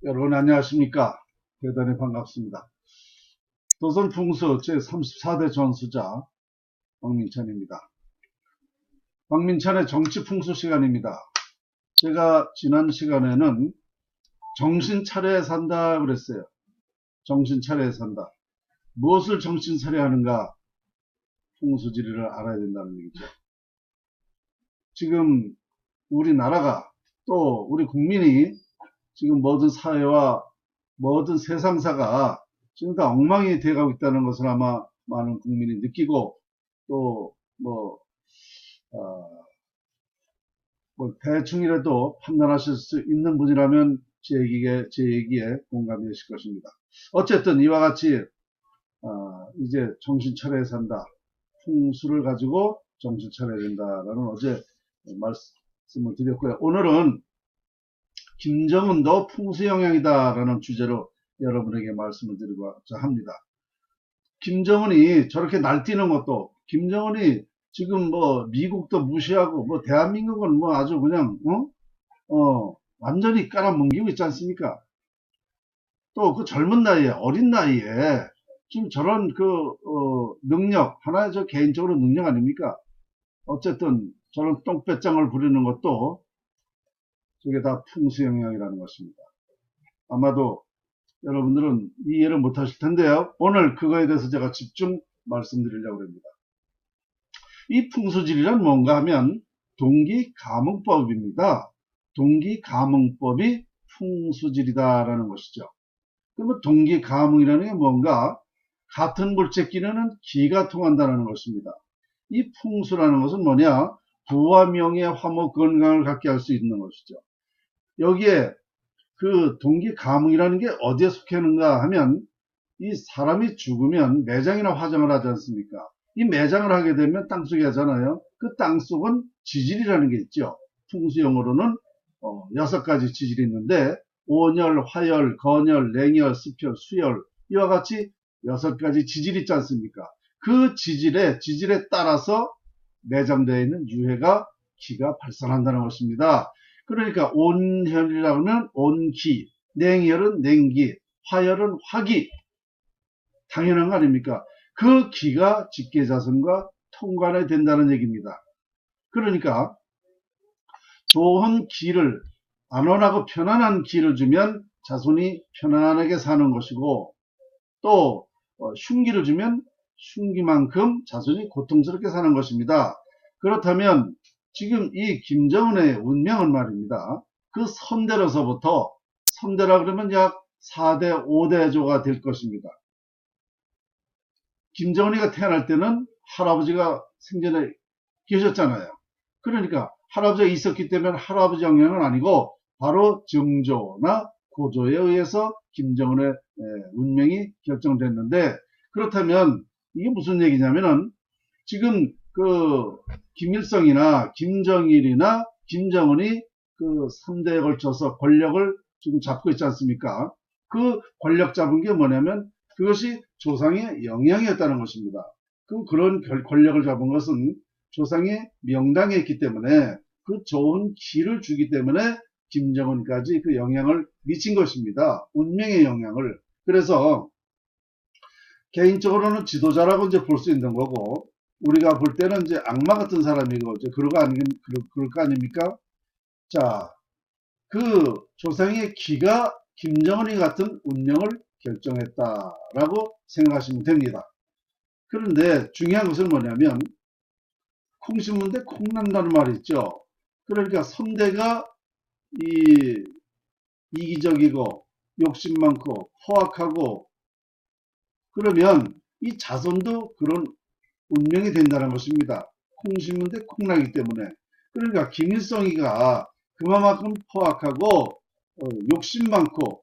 여러분 안녕하십니까? 대단히 반갑습니다. 조선풍수 제34대 전수자 박민찬입니다. 박민찬의 정치풍수 시간입니다. 제가 지난 시간에는 정신 차려야 산다 그랬어요. 정신 차려야 산다. 무엇을 정신 차려야 하는가? 풍수지리를 알아야 된다는 얘기죠. 지금 우리나라가 또 우리 국민이 지금 모든 사회와 모든 세상사가 지금 다 엉망이 되어가고 있다는 것을 아마 많은 국민이 느끼고 또 대충이라도 판단하실 수 있는 분이라면 제 얘기에 공감이 되실 것입니다. 어쨌든 이와 같이 이제 정신 차려야 산다. 풍수를 가지고 정신 차려야 된다라는 어제 말씀을 드렸고요. 오늘은 김정은도 풍수 영향이다라는 주제로 여러분에게 말씀을 드리고자 합니다. 김정은이 저렇게 날뛰는 것도, 김정은이 지금 미국도 무시하고 대한민국은 아주 그냥 완전히 깔아뭉개고 있지 않습니까? 또 그 젊은 나이에, 어린 나이에 지금 저런 능력, 하나의 저 개인적으로 능력 아닙니까? 어쨌든 저런 똥배짱을 부리는 것도 저게 다 풍수 영향이라는 것입니다. 아마도 여러분들은 이해를 못하실 텐데요. 오늘 그거에 대해서 제가 집중 말씀드리려고 합니다. 이 풍수지리란 뭔가 하면 동기가문법입니다. 동기가문법이 풍수지리다라는 것이죠. 그러면 동기가문이라는 게 뭔가 같은 물체 끼는 기가 통한다는 것입니다. 이 풍수라는 것은 뭐냐? 부와 명예, 화목, 건강을 갖게 할 수 있는 것이죠. 여기에 그 동기가문이라는 게 어디에 속하는가 하면 이 사람이 죽으면 매장이나 화장을 하지 않습니까? 이 매장을 하게 되면 땅속에 하잖아요. 그 땅속은 지질이라는 게 있죠. 풍수용어로는 6가지 지질이 있는데 온열, 화열, 건열, 냉열, 습열, 수열 이와 같이 6가지 지질이 있지 않습니까? 그 지질에 따라서 매장되어 있는 유해가 기가 발산한다는 것입니다. 그러니까 온열이라고 하면 온기, 냉열은 냉기, 화열은 화기. 당연한 거 아닙니까? 그 기가 직계자손과 통관이 된다는 얘기입니다. 그러니까 좋은 기를, 안온하고 편안한 기를 주면 자손이 편안하게 사는 것이고, 또 흉기를 주면 흉기만큼 자손이 고통스럽게 사는 것입니다. 그렇다면 지금 이 김정은의 운명은 말입니다. 그 선대로서부터, 선대라 그러면 약 4대 5대조가 될 것입니다. 김정은이가 태어날 때는 할아버지가 생전에 계셨잖아요. 그러니까 할아버지가 있었기 때문에 할아버지 영향은 아니고 바로 정조나 고조에 의해서 김정은의 운명이 결정됐는데, 그렇다면 이게 무슨 얘기냐면은 지금 김일성이나 김정일이나 김정은이 3대에 걸쳐서 권력을 지금 잡고 있지 않습니까? 그 권력 잡은 게 뭐냐면 그것이 조상의 영향이었다는 것입니다. 그런 권력을 잡은 것은 조상의 명당에 있기 때문에 그 좋은 기를 주기 때문에 김정은까지 그 영향을 미친 것입니다. 운명의 영향을. 그래서 개인적으로는 지도자라고 이제 볼 수 있는 거고, 우리가 볼 때는 이제 악마 같은 사람이고, 그럴 거 아닙니까? 자, 그 조상의 기가 김정은이 같은 운명을 결정했다라고 생각하시면 됩니다. 그런데 중요한 것은 뭐냐면, 콩 심는데 콩 난다는 말이 있죠. 그러니까 선대가 이기적이고 욕심 많고 포악하고, 그러면 이 자손도 그런 운명이 된다는 것입니다. 콩 심는데 콩 나기 때문에. 그러니까 김일성이가 그만큼 포악하고 욕심 많고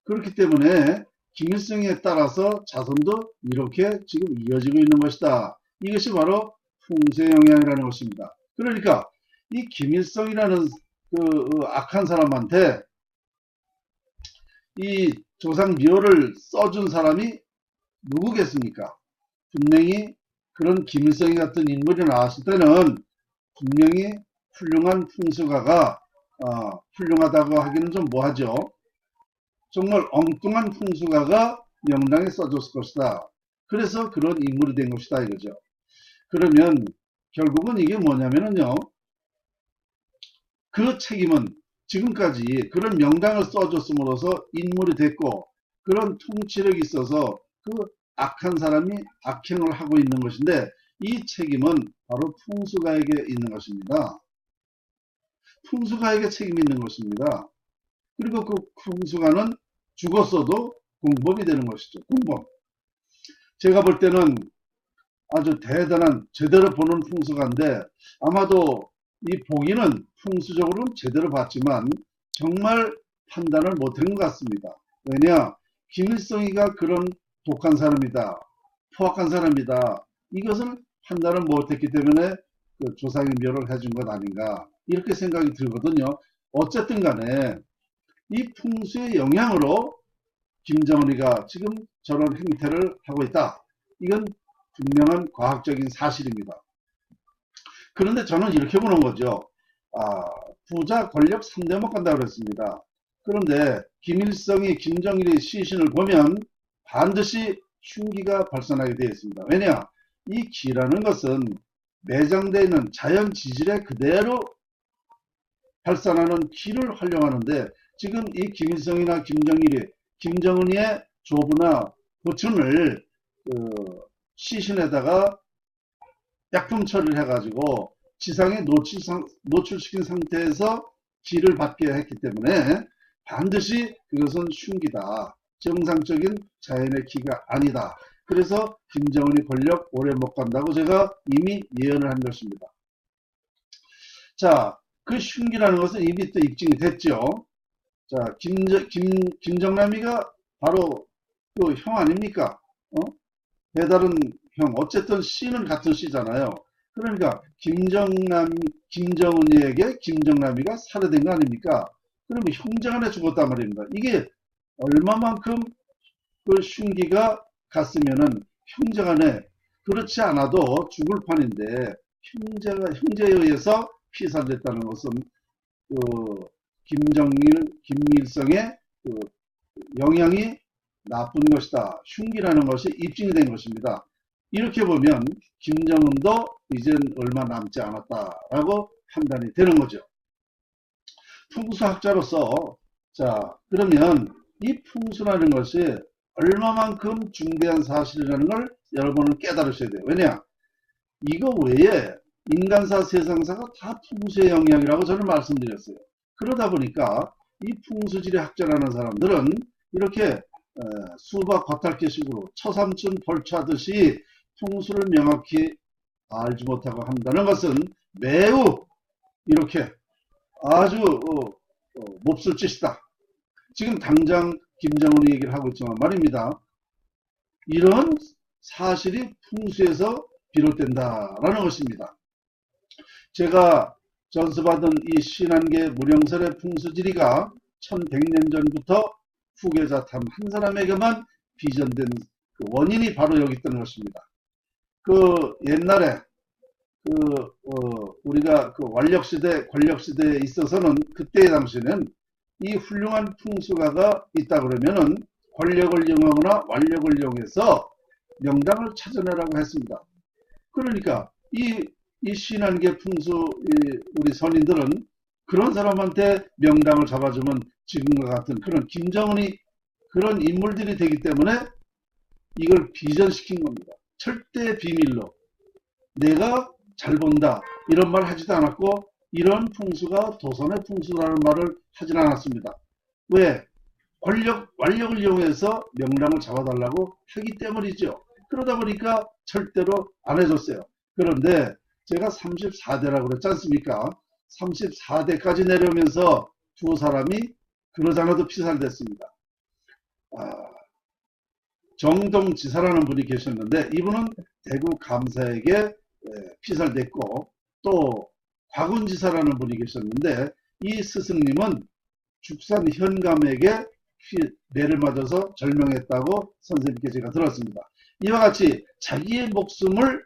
그렇기 때문에 김일성에 따라서 자손도 이렇게 지금 이어지고 있는 것이다. 이것이 바로 풍수의 영향이라는 것입니다. 그러니까 이 김일성이라는 악한 사람한테 이 조상 묘를 써준 사람이 누구겠습니까? 분명히 그런 김일성이 같은 인물이 나왔을 때는 분명히 훌륭한 풍수가가 훌륭하다고 하기는 좀 뭐하죠. 정말 엉뚱한 풍수가가 명당에 써줬을 것이다. 그래서 그런 인물이 된 것이다 이거죠. 그러면 결국은 이게 뭐냐면요. 그 책임은 지금까지 그런 명당을 써줬음으로써 인물이 됐고 그런 통치력이 있어서 그 악한 사람이 악행을 하고 있는 것인데 이 책임은 바로 풍수가에게 있는 것입니다. 풍수가에게 책임이 있는 것입니다. 그리고 그 풍수가는 죽었어도 공범이 되는 것이죠. 공범. 제가 볼 때는 아주 대단한 제대로 보는 풍수가인데 아마도 이 보기는 풍수적으로는 제대로 봤지만 정말 판단을 못한 것 같습니다. 왜냐? 김일성이가 그런 독한 사람이다. 포악한 사람이다. 이것을 판단을 못했기 때문에 그 조상의 묘를 해준 것 아닌가 이렇게 생각이 들거든요. 어쨌든 간에 이 풍수의 영향으로 김정은이가 지금 저런 행태를 하고 있다. 이건 분명한 과학적인 사실입니다. 그런데 저는 이렇게 보는 거죠. 부자 권력 3대목 간다고 그랬습니다. 그런데 김일성이 김정일의 시신을 보면 반드시 흉기가 발산하게 되어 있습니다. 왜냐? 이 기라는 것은 내장되어 있는 자연 지질에 그대로 발산하는 기를 활용하는데 지금 이 김일성이나 김정은이의 조부나 보충을 시신에다가 약품 처리를 해가지고 지상에 노출시킨 상태에서 기를 받게 했기 때문에 반드시 그것은 흉기다. 정상적인 자연의 기가 아니다. 그래서 김정은이 권력 오래 못 간다고 제가 이미 예언을 한 것입니다. 자, 그 흉기라는 것은 이미 또 입증이 됐죠. 자, 김정남이가 바로 그 형 아닙니까? 배다른 형. 어쨌든 씨는 같은 씨잖아요. 그러니까 김정은이에게 김정남이가 살해된 거 아닙니까? 그러면 형제간에 죽었단 말입니다. 이게 얼마만큼 그 흉기가 갔으면은 형제간에 그렇지 않아도 죽을 판인데 형제에 의해서 피살됐다는 것은 그 김일성의 그 영향이 나쁜 것이다. 흉기라는 것이 입증이 된 것입니다. 이렇게 보면 김정은도 이젠 얼마 남지 않았다라고 판단이 되는 거죠. 풍수학자로서 자 그러면 이 풍수라는 것이 얼마만큼 중대한 사실이라는 걸 여러분은 깨달으셔야 돼요. 왜냐? 이거 외에 인간사 세상사가 다 풍수의 영향이라고 저는 말씀드렸어요. 그러다 보니까 이 풍수지리 학자라는 사람들은 이렇게 수박 겉핥기식으로 처삼촌 벌초하듯이 풍수를 명확히 알지 못하고 한다는 것은 매우 이렇게 아주 몹쓸 짓이다. 지금 당장 김정은이 얘기를 하고 있지만 말입니다. 이런 사실이 풍수에서 비롯된다라는 것입니다. 제가 전수받은 이 신한계 무령설의 풍수지리가 1100년 전부터 후계자탐 한 사람에게만 비전된 그 원인이 바로 여기 있던 것입니다. 그 옛날에 우리가 그 권력시대에 있어서는 그때 당시에는 이 훌륭한 풍수가가 있다 그러면은 권력을 이용하거나 완력을 이용해서 명당을 찾아내라고 했습니다. 그러니까 이 신한계 풍수 우리 선인들은 그런 사람한테 명당을 잡아주면 지금과 같은 그런 김정은이 그런 인물들이 되기 때문에 이걸 비전시킨 겁니다. 절대 비밀로 내가 잘 본다 이런 말 하지도 않았고 이런 풍수가 조선의 풍수라는 말을 하진 않았습니다. 왜? 완력을 이용해서 명랑을 잡아달라고 하기 때문이죠. 그러다 보니까 절대로 안 해줬어요. 그런데 제가 34대라고 그랬지 않습니까? 34대까지 내려오면서 두 사람이 그러지 않아도 피살됐습니다. 정동지사라는 분이 계셨는데 이분은 대구 감사에게 피살됐고 또 곽운지사라는 분이 계셨는데 이 스승님은 죽산 현감에게 매를 맞아서 절명했다고 선생님께 제가 들었습니다. 이와 같이 자기의 목숨을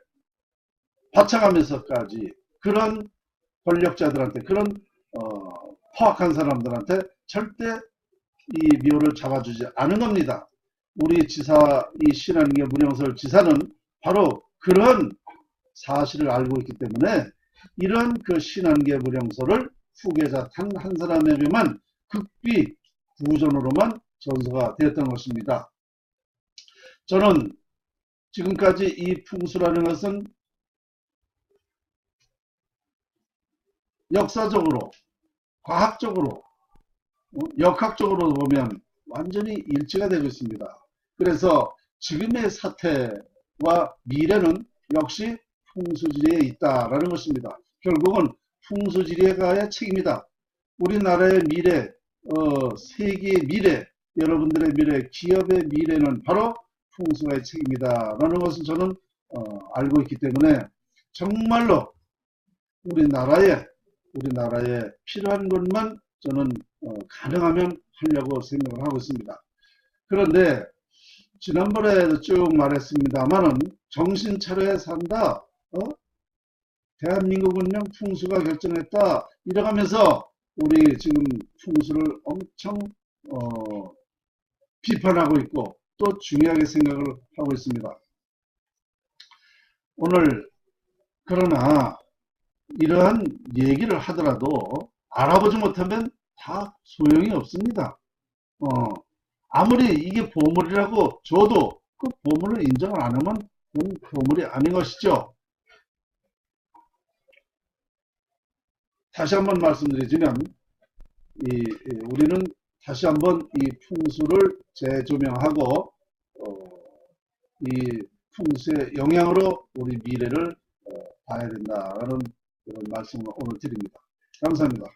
바쳐가면서까지 그런 권력자들한테 그런 포악한 사람들한테 절대 이 묘를 잡아주지 않은 겁니다. 우리 지사, 이 신안계 문영설 지사는 바로 그런 사실을 알고 있기 때문에 이런 그 신안계 문영설을 후계자 단 한 사람에게만 극비 구전으로만 전서가 되었던 것입니다. 저는 지금까지 이 풍수라는 것은 역사적으로, 과학적으로, 역학적으로 보면 완전히 일치가 되고 있습니다. 그래서 지금의 사태와 미래는 역시 풍수지리에 있다라는 것입니다. 결국은 풍수지리가의 책임이다. 우리나라의 미래, 세계의 미래, 여러분들의 미래, 기업의 미래는 바로 풍수가의 책임이다 라는 것을 저는 알고 있기 때문에 정말로 우리나라에 필요한 것만 저는 가능하면 하려고 생각을 하고 있습니다. 그런데 지난번에도 쭉 말했습니다만은 정신 차려야 산다. 대한민국 운명 풍수가 결정했다. 이러면서 우리 지금 풍수를 엄청 비판하고 있고 또 중요하게 생각을 하고 있습니다. 오늘 그러나 이러한 얘기를 하더라도 알아보지 못하면 다 소용이 없습니다. 아무리 이게 보물이라고 줘도 그 보물을 인정을 안 하면 그건 보물이 아닌 것이죠. 다시 한번 말씀드리자면 우리는 다시 한번 이 풍수를 재조명하고 이 풍수의 영향으로 우리 미래를 봐야 된다는 그런 말씀을 오늘 드립니다. 감사합니다.